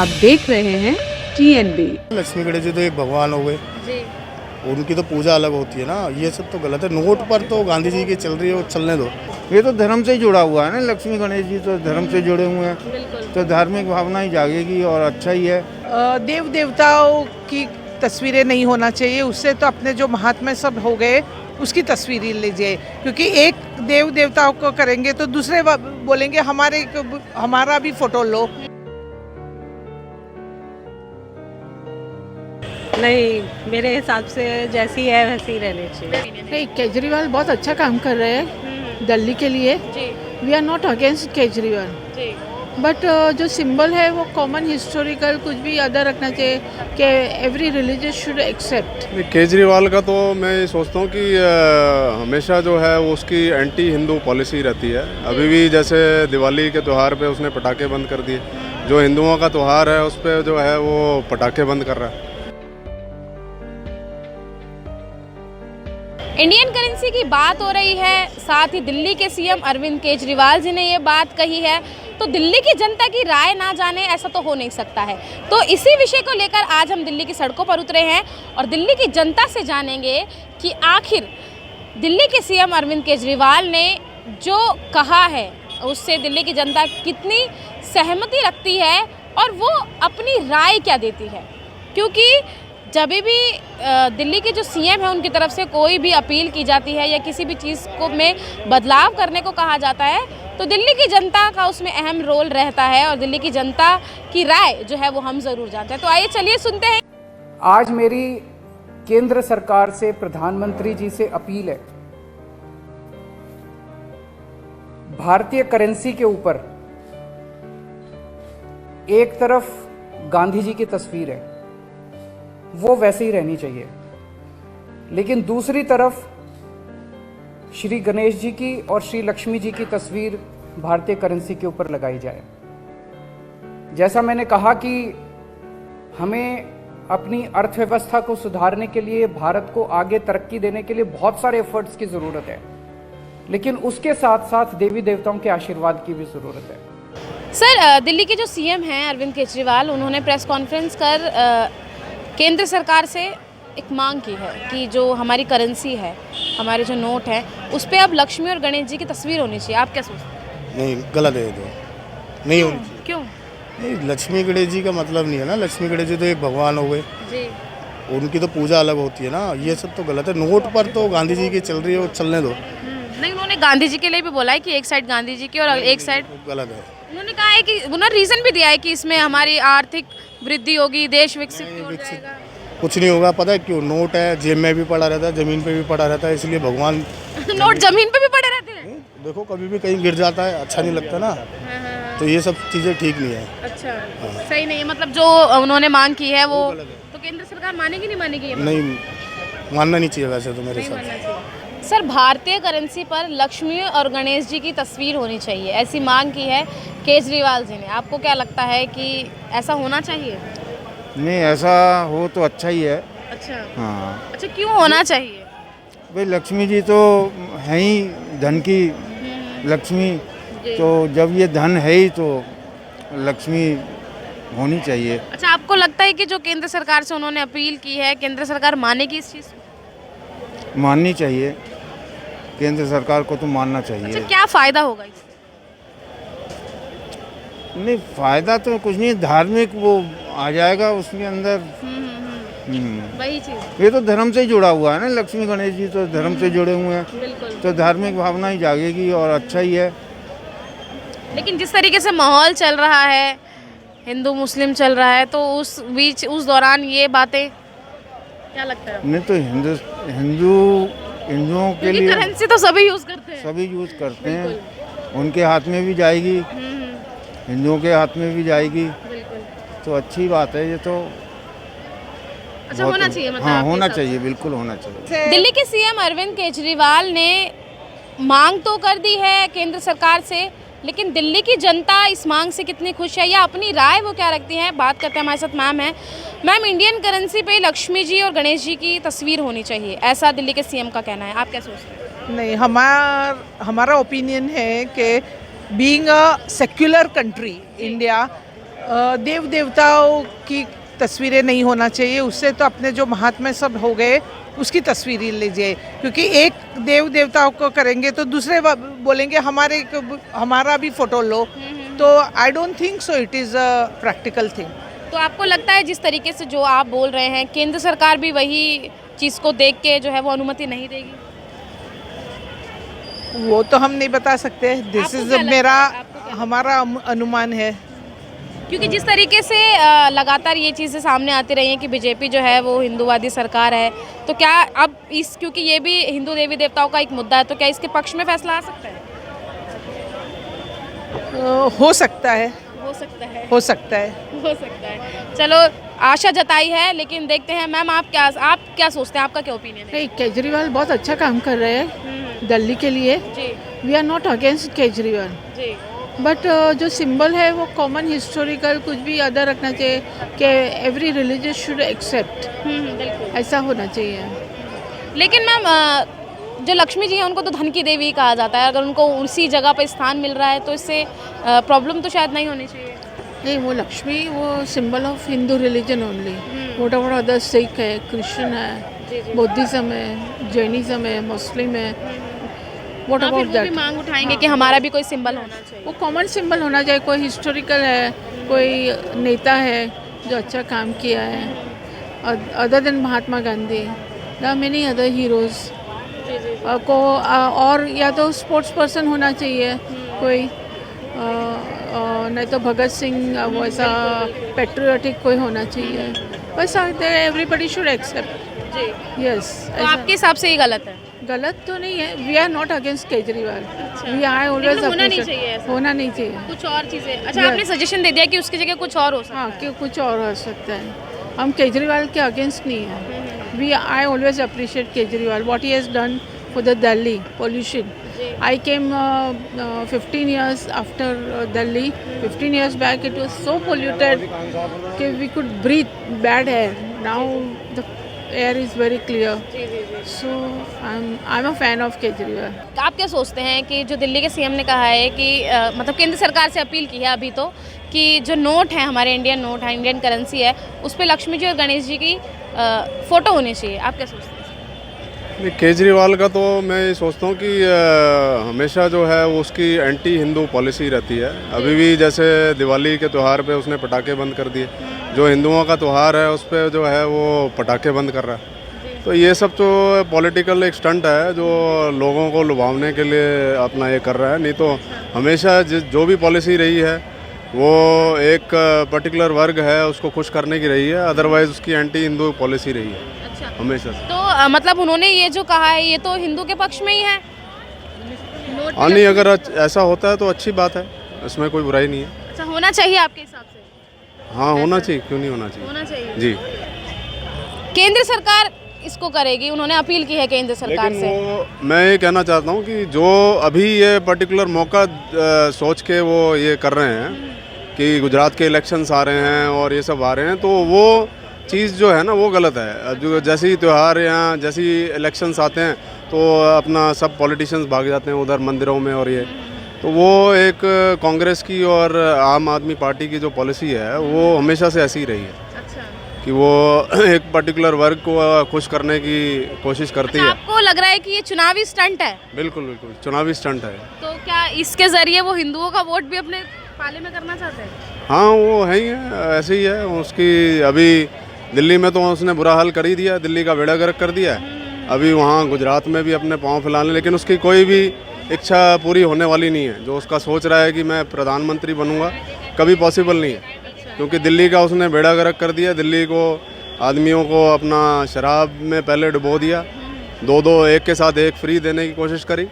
आप देख रहे हैं TNB। लक्ष्मी गणेश जी तो एक भगवान हो गए जी। उनकी तो पूजा अलग होती है ना, ये सब तो गलत है। नोट पर तो गांधी जी की चल रही है, वो चलने दो। ये तो धर्म से ही जुड़ा हुआ है ना, लक्ष्मी गणेश जी तो धर्म से जुड़े हुए हैं, बिल्कुल। तो धार्मिक भावना ही जागेगी और अच्छा ही है। देव देवताओं की तस्वीरें नहीं होना चाहिए, उससे तो अपने जो महात्मा सब हो गए उसकी तस्वीर ही लीजिए, क्योंकि एक देव देवताओं को करेंगे तो दूसरे बोलेंगे हमारा भी फोटो लो। नहीं, मेरे हिसाब से जैसी है वैसी रहनी चाहिए। नहीं, केजरीवाल बहुत अच्छा काम कर रहे हैं दिल्ली के लिए। We are not against Kejriwal, but जो सिंबल है वो कॉमन हिस्टोरिकल कुछ भी अदर रखना चाहिए कि every religious should accept. Kejriwal का तो मैं सोचता हूँ कि हमेशा जो है वो उसकी एंटी हिंदू पॉलिसी रहती है। अभी भी जैसे दिवाली के त्यौहार पे उसने पटाखे बंद कर दिए, जो हिंदुओं का त्यौहार है उस पर जो है वो पटाखे बंद कर रहा है। इंडियन करेंसी की बात हो रही है, साथ ही दिल्ली के सीएम अरविंद केजरीवाल जी ने ये बात कही है, तो दिल्ली की जनता की राय ना जाने ऐसा तो हो नहीं सकता है। तो इसी विषय को लेकर आज हम दिल्ली की सड़कों पर उतरे हैं और दिल्ली की जनता से जानेंगे कि आखिर दिल्ली के सीएम अरविंद केजरीवाल ने जो कहा है उससे दिल्ली की जनता कितनी सहमति रखती है और वो अपनी राय क्या देती है। क्योंकि जब भी दिल्ली के जो सीएम है उनकी तरफ से कोई भी अपील की जाती है या किसी भी चीज़ को में बदलाव करने को कहा जाता है तो दिल्ली की जनता का उसमें अहम रोल रहता है और दिल्ली की जनता की राय जो है वो हम ज़रूर जानते हैं। तो आइए चलिए सुनते हैं। आज मेरी केंद्र सरकार से, प्रधानमंत्री जी से अपील है, भारतीय करेंसी के ऊपर एक तरफ गांधी जी की तस्वीर है, वो वैसे ही रहनी चाहिए, लेकिन दूसरी तरफ श्री गणेश जी की और श्री लक्ष्मी जी की तस्वीर भारतीय करेंसी के ऊपर लगाई जाए। जैसा मैंने कहा कि हमें अपनी अर्थव्यवस्था को सुधारने के लिए, भारत को आगे तरक्की देने के लिए बहुत सारे एफर्ट्स की ज़रूरत है, लेकिन उसके साथ साथ देवी देवताओं के आशीर्वाद की भी ज़रूरत है। सर, दिल्ली के जो सीएम हैं अरविंद केजरीवाल, उन्होंने प्रेस कॉन्फ्रेंस कर केंद्र सरकार से एक मांग की है कि जो हमारी करेंसी है, हमारे जो नोट हैं, उस पर अब लक्ष्मी और गणेश जी की तस्वीर होनी चाहिए। आप क्या सोचते हैं? नहीं, गलत है, तो नहीं होनी चाहिए। क्यों? नहीं, लक्ष्मी गणेश जी का मतलब नहीं है ना। लक्ष्मी गणेश जी तो एक भगवान हो गए जी। उनकी तो पूजा अलग होती है ना, ये सब तो गलत है। नोट पर तो गांधी जी की चल रही है, वो चलने दो। नहीं, उन्होंने गांधी जी के लिए भी बोला है कि एक साइड गांधी जी की और एक साइड गलत है। उन्होंने कहा है कि उन्होंने रीजन भी दिया है कि इसमें हमारी आर्थिक वृद्धि होगी, देश विकसित की ओर जाएगा। कुछ नहीं होगा, पता है क्यों? नोट है, जेब में भी पड़ा रहता है, जमीन पे भी पड़ा रहता है, इसलिए भगवान नोट जमीन पे भी पड़े रहते हैं। देखो कभी भी कहीं गिर जाता है, अच्छा नहीं लगता ना। तो ये सब चीज़ें ठीक नहीं है। अच्छा, सही नहीं है। मतलब जो उन्होंने मांग की है वो तो केंद्र सरकार मानेगी नहीं मानेगी? ये नहीं, मानना नहीं चाहिए वैसे तो मेरे नहीं हिसाब मानना से। चाहिए। सर, भारतीय करेंसी पर लक्ष्मी और गणेश जी की तस्वीर होनी चाहिए, ऐसी मांग की है केजरीवाल जी ने। आपको क्या लगता है कि ऐसा होना चाहिए? नहीं, ऐसा हो तो अच्छा ही है। अच्छा। हाँ। अच्छा, क्यों होना चाहिए? भाई लक्ष्मी जी तो हैं ही धन की लक्ष्मी, तो जब ये धन है ही तो लक्ष्मी होनी चाहिए। अच्छा, आपको लगता है कि जो केंद्र सरकार से उन्होंने अपील की है, केंद्र सरकार मानेगी इस चीज़ को? माननी चाहिए, केंद्र सरकार को तो मानना चाहिए। अच्छा, क्या फ़ायदा होगा इससे? नहीं, फायदा तो कुछ नहीं, धार्मिक वो आ जाएगा उसके अंदर। वही चीज़। ये तो धर्म से ही जुड़ा हुआ है ना, लक्ष्मी गणेश जी तो धर्म से जुड़े हुए हैं, बिल्कुल। तो धार्मिक भावना ही जागेगी और अच्छा ही है। लेकिन जिस तरीके से माहौल चल रहा है, हिंदू मुस्लिम चल रहा है, तो उस बीच उस दौरान ये बातें क्या लगता है? नहीं तो हिंदुओं के लिए करेंसी तो सभी यूज़ करते हैं। सभी यूज़ करते हैं, उनके हाथ में भी जाएगी, हिंदुओं के हाथ में भी जाएगी, तो अच्छी बात है ये तो। अच्छा, होना चाहिए मतलब? हाँ, आपके होना हिसाब चाहिए, बिल्कुल होना चाहिए। दिल्ली के सीएम अरविंद केजरीवाल ने मांग तो कर दी है केंद्र सरकार से, लेकिन दिल्ली की जनता इस मांग से कितनी खुश है या अपनी राय वो क्या रखती हैं, बात करते हैं। हमारे साथ मैम है। मैम, इंडियन करेंसी पे लक्ष्मी जी और गणेश जी की तस्वीर होनी चाहिए, ऐसा दिल्ली के सीएम का कहना है। आप क्या सोचते हैं? नहीं, हमारा ओपिनियन है कि being a secular country India, देव देवताओं की तस्वीरें नहीं होना चाहिए, उससे तो अपने जो महात्मा सब हो गए उसकी तस्वीर ही लीजिए, क्योंकि एक देव देवताओं को करेंगे तो दूसरे बोलेंगे हमारा भी फोटो लो, तो I don't think so it is a practical thing. तो आपको लगता है जिस तरीके से जो आप बोल रहे हैं केंद्र सरकार भी वही चीज़ को देख के जो है वो अनुमति नहीं देगी? वो तो हम नहीं बता सकते, दिस आपको इज क्या लगता मेरा है? आपको क्या हमारा अनुमान है। क्योंकि जिस तरीके से लगातार ये चीज़ें सामने आती रही हैं कि बीजेपी जो है वो हिंदूवादी सरकार है, तो क्या अब क्योंकि ये भी हिंदू देवी देवताओं का एक मुद्दा है, तो क्या इसके पक्ष में फैसला आ सकता है? हो सकता है, हो सकता है, हो सकता है। हो सकता है। चलो आशा जताई है, लेकिन देखते हैं। मैम आप क्या सोचते हैं, आपका क्या ओपिनियन है? नहीं, केजरीवाल बहुत अच्छा काम कर रहे हैं दिल्ली के लिए। जी we are not against Kejriwal, जी बट जो सिंबल है वो कॉमन हिस्टोरिकल कुछ भी अदर रखना चाहिए कि एवरी रिलीजियस शुड एक्सेप्ट, बिल्कुल। ऐसा होना चाहिए। लेकिन मैम जो लक्ष्मी जी हैं उनको तो धन की देवी कहा जाता है, अगर उनको उसी जगह पर स्थान मिल रहा है तो इससे प्रॉब्लम तो शायद नहीं होनी चाहिए। नहीं, वो लक्ष्मी वो symbol of Hindu religion only. Vote ever other Sikh है, क्रिश्चियन है, बुद्धिज्म है, जैनिज्म है, मुस्लिम है, वोट हाँ, फिर अबाउट वो भी दैट। मांग उठाएंगे कि हमारा भी कोई सिंबल होना चाहिए। वो कॉमन सिंबल होना चाहिए। कोई हिस्टोरिकल है, कोई नेता है जो अच्छा काम किया है, other than Mahatma Gandhi, there are many other heroes को, और या तो स्पोर्ट्स पर्सन होना चाहिए कोई, नहीं तो भगत सिंह वैसा पेट्रियोटिक कोई होना चाहिए। बस एवरीबडी शुड एक्सेप्ट। यस, तो आपके हिसाब से ये गलत है? गलत तो नहीं है। We are not against Kejriwal, we are always लेकिन होना नहीं चाहिए ऐसा। होना नहीं चाहिए। कुछ और चीज़ें, अच्छा आपने सजेशन दे दिया कि उसकी जगह कुछ और हो सकता हाँ, है। कि कुछ और हो सकता है। हम केजरीवाल के अगेंस्ट नहीं है। I always appreciate Kejriwal, what he has done for the Delhi pollution. I came 15 years after Delhi. 15 years back it was so polluted that we could breathe bad air. Now the air is very clear. So I'm a fan of Kejriwal. आप क्या सोचते हैं कि जो दिल्ली के CM ने कहा है कि मतलब केंद्र सरकार से अपील की है अभी तो कि जो नोट है, हमारे इंडियन नोट है, इंडियन करेंसी है, उस पर लक्ष्मी जी और गणेश जी की फ़ोटो होनी चाहिए, आप क्या सोचते हैं? नहीं, केजरीवाल का तो मैं ये सोचता हूँ कि हमेशा जो है वो उसकी एंटी हिंदू पॉलिसी रहती है। अभी भी जैसे दिवाली के त्यौहार पे उसने पटाखे बंद कर दिए, जो हिंदुओं का त्यौहार है उस पर जो है वो पटाखे बंद कर रहा है। तो ये सब तो पॉलिटिकल एक स्टंट है जो लोगों को लुभावने के लिए अपना ये कर रहा है। नहीं तो हमेशा जो भी पॉलिसी रही है वो एक पर्टिकुलर वर्ग है उसको खुश करने की रही है, अदरवाइज उसकी एंटी हिंदू पॉलिसी रही है हमेशा से। तो मतलब उन्होंने ये जो कहा है ये तो हिंदू के पक्ष में ही है। हाँ, नहीं, अगर ऐसा होता है तो अच्छी बात है, इसमें कोई बुराई नहीं है। अच्छा, होना चाहिए आपके हिसाब से? हाँ, होना चाहिए, क्यों नहीं होना चाहिए। होना चाहिए जी। केंद्र सरकार इसको करेगी, उन्होंने अपील की है केंद्र सरकार लेकिन से। वो मैं ये कहना चाहता हूँ कि जो अभी ये पर्टिकुलर मौका सोच के वो ये कर रहे हैं कि गुजरात के इलेक्शंस आ रहे हैं और ये सब आ रहे हैं, तो वो चीज़ जो है ना वो गलत है। जो जैसे ही त्यौहार या जैसे ही इलेक्शंस आते हैं तो अपना सब पॉलिटिशियंस भाग जाते हैं उधर मंदिरों में, और ये तो वो एक कांग्रेस की और आम आदमी पार्टी की जो पॉलिसी है वो हमेशा से ऐसी ही रही है कि वो एक पर्टिकुलर वर्ग को खुश करने की कोशिश करती है। आपको लग रहा है कि ये चुनावी स्टंट है? बिल्कुल बिल्कुल, चुनावी स्टंट है। तो क्या इसके जरिए वो हिंदुओं का वोट भी अपने पाले में करना चाहते हैं? हाँ, वो है ही है, ऐसे ही है उसकी। अभी दिल्ली में तो उसने बुरा हाल कर ही दिया, दिल्ली का बेड़ा गर्क कर दिया है। अभी वहाँ गुजरात में भी अपने पाँव फैलाने, लेकिन उसकी कोई भी इच्छा पूरी होने वाली नहीं है। जो उसका सोच रहा है कि मैं प्रधानमंत्री बनूंगा, कभी पॉसिबल नहीं है, क्योंकि दिल्ली का उसने बेड़ा गर्क कर दिया। दिल्ली को आदमियों को अपना शराब में पहले डुबो दिया, दो एक के साथ एक फ्री देने की कोशिश करी।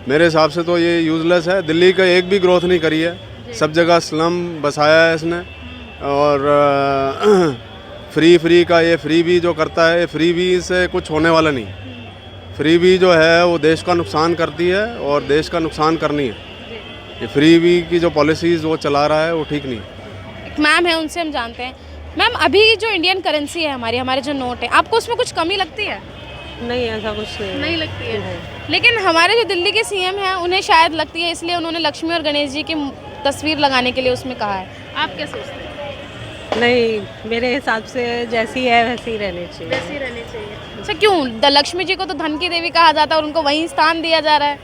मेरे हिसाब से तो ये यूज़लेस है। दिल्ली का एक भी ग्रोथ नहीं करी है, सब जगह स्लम बसाया है इसने। और फ्री का ये फ्री भी जो करता है, फ्री भी से कुछ होने वाला नहीं। फ्री भी जो है वो देश का नुकसान करती है और देश का नुकसान करनी है। ये फ्री भी की जो पॉलिसीज़ वो चला रहा है वो ठीक नहीं है। एक मैम है, उनसे हम जानते हैं। मैम, अभी जो इंडियन करेंसी है हमारे जो नोट है, आपको उसमें कुछ कमी लगती है? नहीं, ऐसा कुछ नहीं लगती है। लेकिन हमारे जो दिल्ली के सीएम हैं उन्हें शायद लगती है, इसलिए उन्होंने लक्ष्मी और गणेश जी की तस्वीर लगाने के लिए उसमें कहा है। आप क्या सोचते हैं? नहीं, मेरे हिसाब से जैसी है वैसी रहनी चाहिए। वैसे ही रहनी चाहिए। अच्छा, क्यों? लक्ष्मी जी को तो धन की देवी कहा जाता है और उनको वहीं स्थान दिया जा रहा है।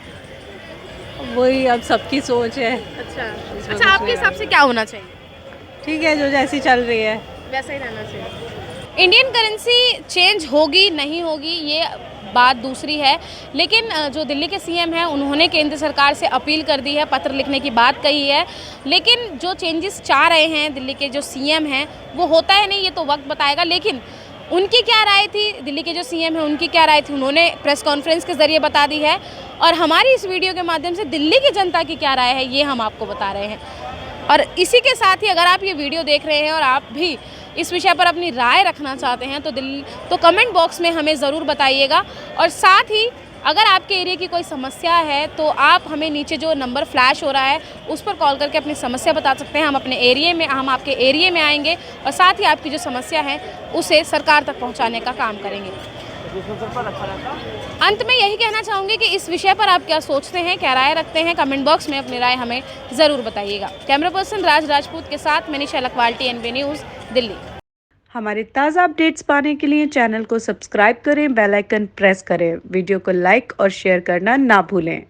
वही अब सबकी सोच है। अच्छा, आपके हिसाब से क्या होना चाहिए? ठीक है, जो जैसी चल रही है वैसा ही रहना चाहिए। इंडियन करेंसी चेंज होगी नहीं होगी ये बात दूसरी है, लेकिन जो दिल्ली के सीएम हैं उन्होंने केंद्र सरकार से अपील कर दी है, पत्र लिखने की बात कही है, लेकिन जो चेंजेस चाह रहे हैं दिल्ली के जो सीएम हैं वो होता है नहीं, ये तो वक्त बताएगा। लेकिन उनकी क्या राय थी, दिल्ली के जो सीएम हैं उनकी क्या राय थी, उन्होंने प्रेस कॉन्फ्रेंस के ज़रिए बता दी है, और हमारी इस वीडियो के माध्यम से दिल्ली की जनता की क्या राय है ये हम आपको बता रहे हैं। और इसी के साथ ही अगर आप ये वीडियो देख रहे हैं और आप भी इस विषय पर अपनी राय रखना चाहते हैं तो कमेंट बॉक्स में हमें ज़रूर बताइएगा। और साथ ही अगर आपके एरिया की कोई समस्या है तो आप हमें नीचे जो नंबर फ्लैश हो रहा है उस पर कॉल करके अपनी समस्या बता सकते हैं। हम आपके एरिया में आएंगे और साथ ही आपकी जो समस्या है उसे सरकार तक पहुंचाने का काम करेंगे। अंत में यही कहना चाहूँगी कि इस विषय पर आप क्या सोचते हैं, क्या राय रखते हैं, कमेंट बॉक्स में अपनी राय हमें ज़रूर बताइएगा। कैमरा पर्सन राज राजपूत के साथ मनीषा लखवाल, TNB न्यूज़, दिल्ली। हमारे ताज़ा अपडेट्स पाने के लिए चैनल को सब्सक्राइब करें, बेल आइकन प्रेस करें, वीडियो को लाइक और शेयर करना ना भूलें।